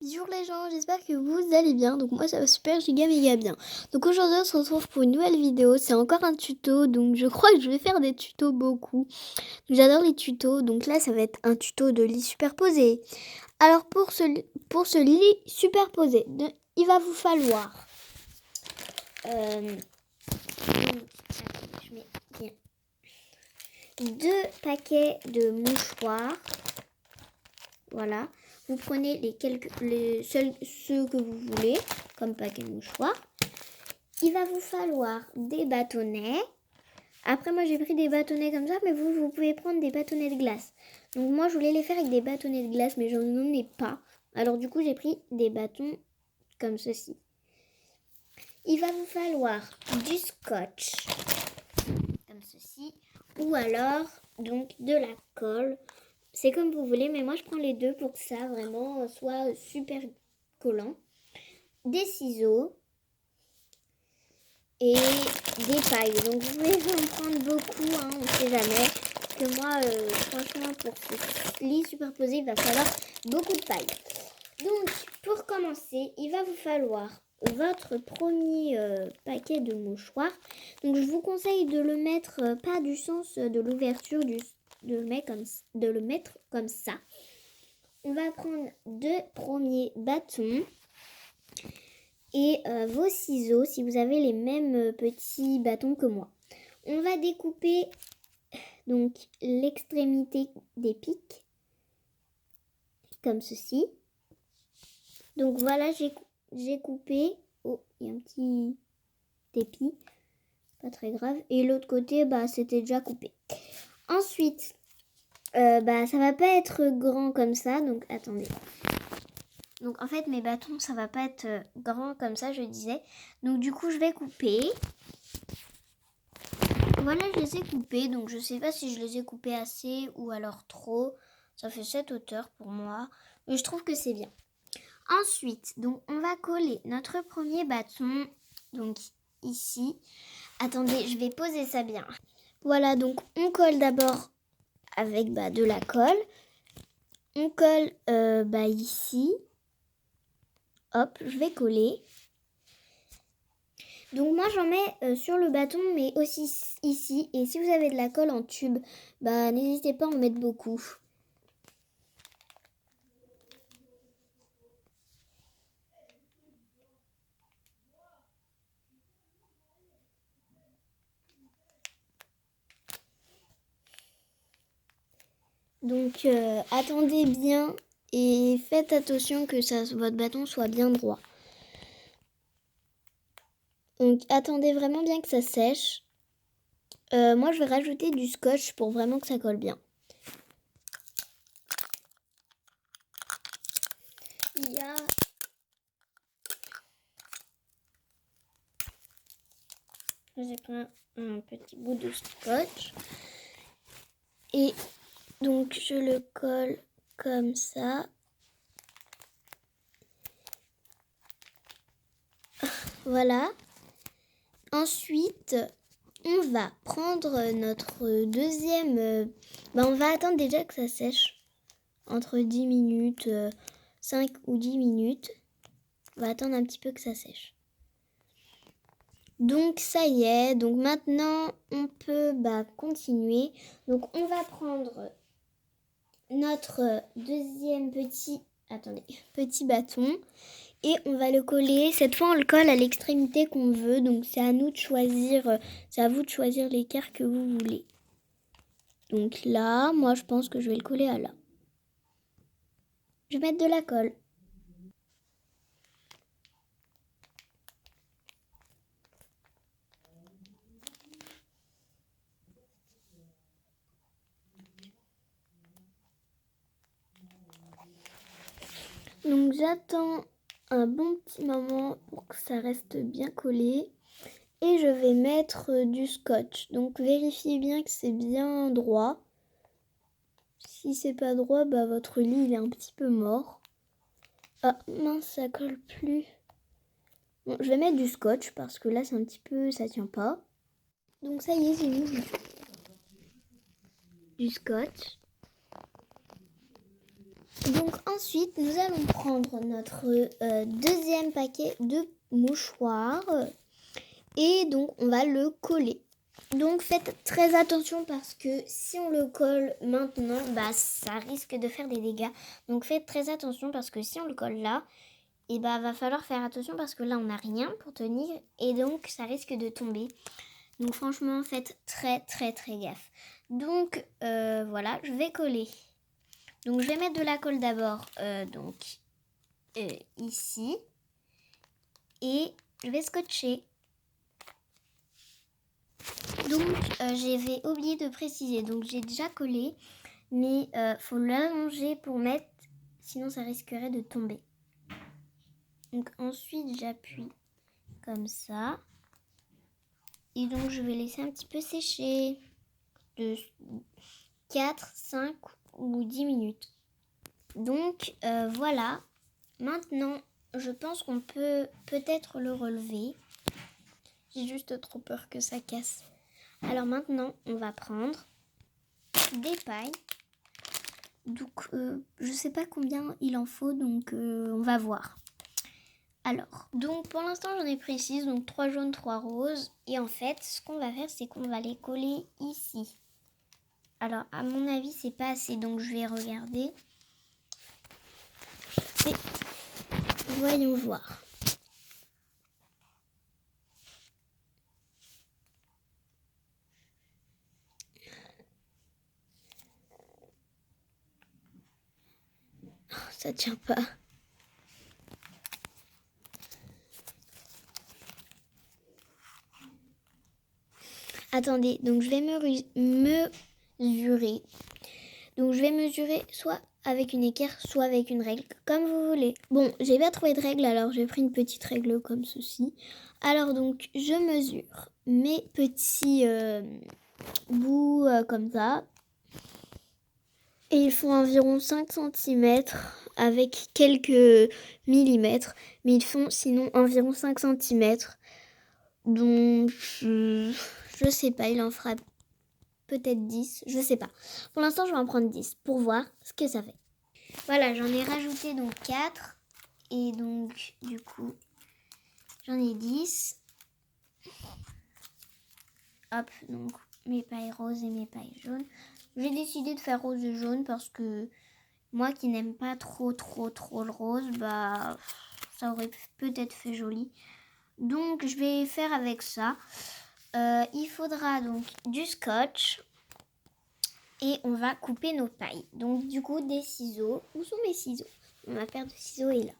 Bonjour les gens, j'espère que vous allez bien. Donc moi ça va super giga méga bien. Donc aujourd'hui on se retrouve pour une nouvelle vidéo. C'est encore un tuto, donc je crois que je vais faire des tutos beaucoup. J'adore les tutos, donc là ça va être un tuto de lit superposé. Alors pour ce lit superposé, il va vous falloir... je mets bien 2 paquets de mouchoirs. Voilà. Vous prenez ceux que vous voulez comme paquet de mouchoirs. Il va vous falloir des bâtonnets. Après, moi, j'ai pris des bâtonnets comme ça, mais vous pouvez prendre des bâtonnets de glace. Donc, moi, je voulais les faire avec des bâtonnets de glace, mais j'en ai pas. Alors, du coup, j'ai pris des bâtons comme ceci. Il va vous falloir du scotch, comme ceci, ou alors, donc, de la colle. C'est comme vous voulez, mais moi je prends les deux pour que ça vraiment soit super collant. Des ciseaux et des pailles. Donc vous pouvez en prendre beaucoup, hein, on ne sait jamais. Parce que moi, franchement, pour ce lit superposé, il va falloir beaucoup de paille. Donc pour commencer, il va vous falloir votre premier paquet de mouchoirs. Donc je vous conseille de le mettre pas du sens de l'ouverture, de le mettre comme ça. On va prendre 2 premiers bâtons et vos ciseaux si vous avez les mêmes petits bâtons que moi. On va découper donc l'extrémité des pics comme ceci. Donc voilà, j'ai coupé. Oh, il y a un petit épi, pas très grave. Et l'autre côté, c'était déjà coupé. Ensuite, ça va pas être grand comme ça, donc attendez. Donc en fait mes bâtons ça va pas être grand comme ça je disais. Donc du coup je vais couper. Voilà, je les ai coupés. Donc je sais pas si je les ai coupés assez ou alors trop. Ça fait cette hauteur pour moi. Mais je trouve que c'est bien. Ensuite, donc on va coller notre premier bâton. Donc ici. Attendez, je vais poser ça bien. Voilà, donc on colle d'abord avec de la colle. On colle ici. Hop, je vais coller. Donc moi j'en mets sur le bâton mais aussi ici. Et si vous avez de la colle en tube, n'hésitez pas à en mettre beaucoup. Donc attendez bien et faites attention que votre bâton soit bien droit. Donc attendez vraiment bien que ça sèche. Moi je vais rajouter du scotch pour vraiment que ça colle bien. Il y a... J'ai pris un petit bout de scotch. Et donc je le colle comme ça. Voilà. Ensuite, on va prendre notre deuxième... on va attendre déjà que ça sèche. Entre 10 minutes, 5 ou 10 minutes. On va attendre un petit peu que ça sèche. Donc ça y est. Donc maintenant, on peut continuer. Donc on va prendre notre deuxième petit bâton. Et on va le coller. Cette fois, on le colle à l'extrémité qu'on veut. Donc, c'est à nous de choisir. C'est à vous de choisir l'écart que vous voulez. Donc là, moi, je pense que je vais le coller à là. Je vais mettre de la colle. Donc, j'attends un bon petit moment pour que ça reste bien collé. Et je vais mettre du scotch. Donc, vérifiez bien que c'est bien droit. Si c'est pas droit, votre lit il est un petit peu mort. Ah mince, ça colle plus. Bon, je vais mettre du scotch parce que là c'est un petit peu, ça tient pas. Donc ça y est, j'ai mis du scotch. Donc ensuite, nous allons prendre notre deuxième paquet de mouchoirs et donc on va le coller. Donc faites très attention parce que si on le colle maintenant, ça risque de faire des dégâts. Donc faites très attention parce que si on le colle là, et va falloir faire attention parce que là on n'a rien pour tenir et donc ça risque de tomber. Donc franchement faites très gaffe. Donc voilà, je vais coller. Donc je vais mettre de la colle d'abord ici et je vais scotcher. Donc j'avais oublié de préciser, donc j'ai déjà collé, mais faut l'allonger pour mettre, sinon ça risquerait de tomber. Donc ensuite j'appuie comme ça et donc je vais laisser un petit peu sécher de 4, 5 ou 10 minutes. Donc voilà, maintenant je pense qu'on peut peut-être le relever. J'ai juste trop peur que ça casse. Alors maintenant on va prendre des pailles. Donc je sais pas combien il en faut, donc on va voir. Alors, donc pour l'instant j'en ai pris 6, donc 3 jaunes, 3 roses. Et en fait, ce qu'on va faire, c'est qu'on va les coller ici. Alors, à mon avis, c'est pas assez, donc je vais regarder. Et voyons voir. Oh, ça tient pas. Attendez, donc je vais mesurer. Donc je vais mesurer soit avec une équerre, soit avec une règle, comme vous voulez. Bon, j'ai pas trouvé de règle, alors j'ai pris une petite règle comme ceci. Alors donc, je mesure mes petits bouts comme ça. Et ils font environ 5 cm avec quelques millimètres. Mais ils font sinon environ 5 cm. Donc, je sais pas, il en fera peut-être 10, je sais pas. Pour l'instant, je vais en prendre 10 pour voir ce que ça fait. Voilà, j'en ai rajouté donc 4. Et donc, du coup, j'en ai 10. Hop, donc mes pailles roses et mes pailles jaunes. J'ai décidé de faire rose et jaune parce que moi qui n'aime pas trop le rose, ça aurait peut-être fait joli. Donc, je vais faire avec ça. Il faudra donc du scotch. Et on va couper nos pailles. Donc du coup des ciseaux. Où sont mes ciseaux? Ma paire de ciseaux est là.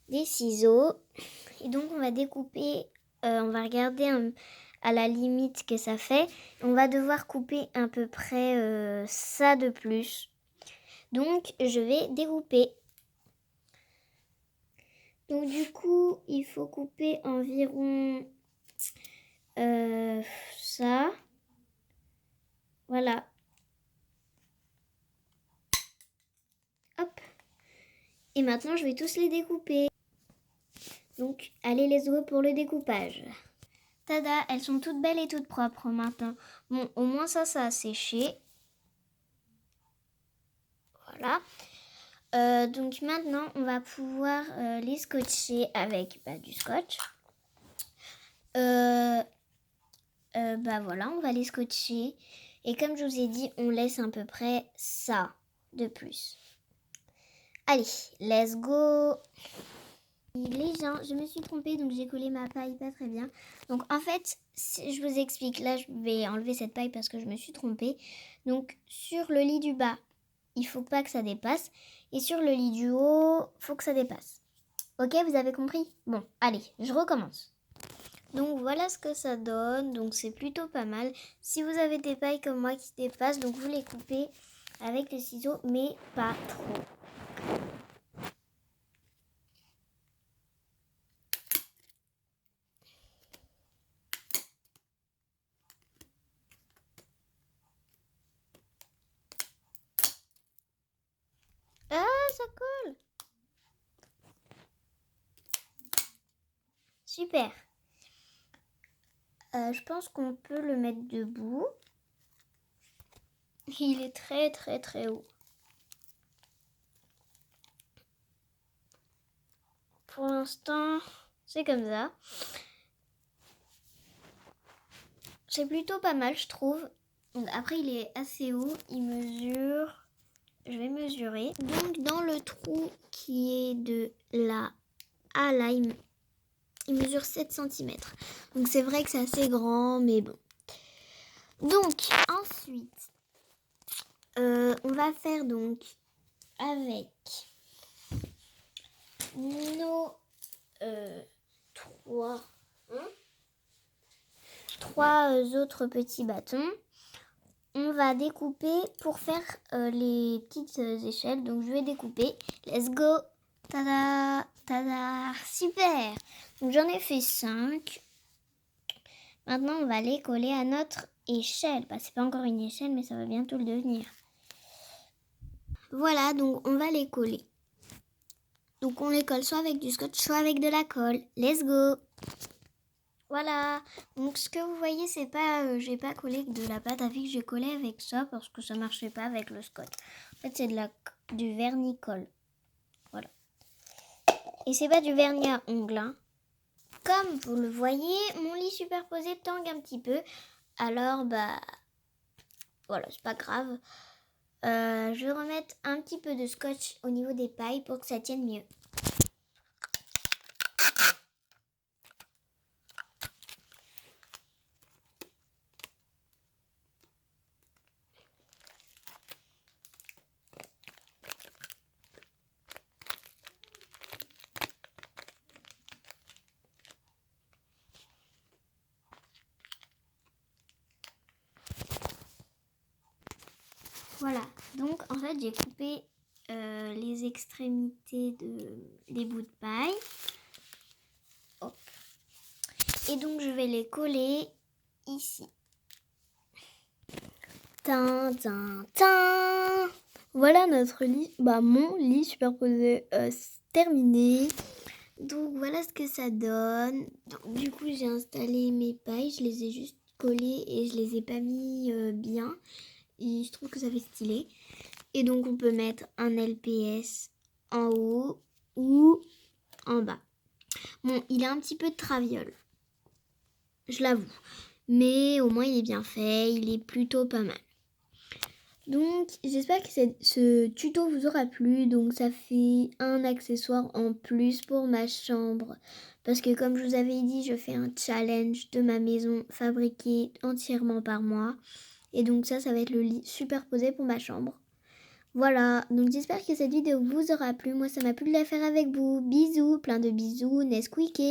Des ciseaux. Et donc on va découper. On va regarder à la limite que ça fait. On va devoir couper à peu près ça de plus. Donc je vais découper. Donc du coup il faut couper environ ça. Voilà. Hop. Et maintenant, je vais tous les découper. Donc, allez, let's go pour le découpage. Tada, elles sont toutes belles et toutes propres maintenant. Bon, au moins ça a séché. Voilà. Donc maintenant, on va pouvoir les scotcher avec du scotch. Voilà, on va les scotcher. Et comme je vous ai dit, on laisse à peu près ça de plus. Allez, let's go. Les gens, je me suis trompée, donc j'ai collé ma paille pas très bien. Donc en fait, je vous explique, là je vais enlever cette paille parce que je me suis trompée. Donc sur le lit du bas, il faut pas que ça dépasse. Et sur le lit du haut, faut que ça dépasse. Ok, vous avez compris? Bon, allez, je recommence. Donc voilà ce que ça donne, donc c'est plutôt pas mal. Si vous avez des pailles comme moi qui dépassent, donc vous les coupez avec le ciseau, mais pas trop. Ah, ça colle! Super. Je pense qu'on peut le mettre debout. Il est très haut. pour l'instant, c'est comme ça. C'est plutôt pas mal, je trouve. Donc après, il est assez haut. Il mesure... Je vais mesurer. Donc, dans le trou qui est de là à là, il mesure 7 cm. Donc, c'est vrai que c'est assez grand, mais bon. Donc, ensuite, on va faire donc avec nos trois autres petits bâtons. On va découper pour faire les petites échelles. Donc, je vais découper. Let's go! Tada! Tada! Super! Donc, j'en ai fait 5. Maintenant, on va les coller à notre échelle. Bah, c'est pas encore une échelle, mais ça va bientôt le devenir. Voilà, donc on va les coller. Donc, on les colle soit avec du scotch, soit avec de la colle. Let's go! Voilà, donc ce que vous voyez, c'est pas, j'ai pas collé avec de la pâte à fixe, j'ai collé avec ça parce que ça marchait pas avec le scotch. En fait, c'est du vernis-colle. Voilà. Et c'est pas du vernis à ongles. Hein. Comme vous le voyez, mon lit superposé tangue un petit peu. Alors, bah, voilà, c'est pas grave. Je vais remettre un petit peu de scotch au niveau des pailles pour que ça tienne mieux. Voilà, donc en fait j'ai coupé les extrémités des bouts de paille. Hop. Et donc je vais les coller ici. Tin, tin, tin. Voilà notre lit, mon lit superposé terminé. Donc voilà ce que ça donne. Donc, du coup j'ai installé mes pailles, je les ai juste collées et je les ai pas mis bien. Et je trouve que ça fait stylé. Et donc on peut mettre un LPS en haut ou en bas. Bon, il a un petit peu de traviole, je l'avoue. Mais au moins il est bien fait, il est plutôt pas mal. Donc j'espère que ce tuto vous aura plu. Donc ça fait un accessoire en plus pour ma chambre. Parce que comme je vous avais dit, je fais un challenge de ma maison fabriqué entièrement par moi. Et donc ça va être le lit superposé pour ma chambre. Voilà, donc j'espère que cette vidéo vous aura plu. Moi, ça m'a plu de la faire avec vous. Bisous, plein de bisous, Nesquik.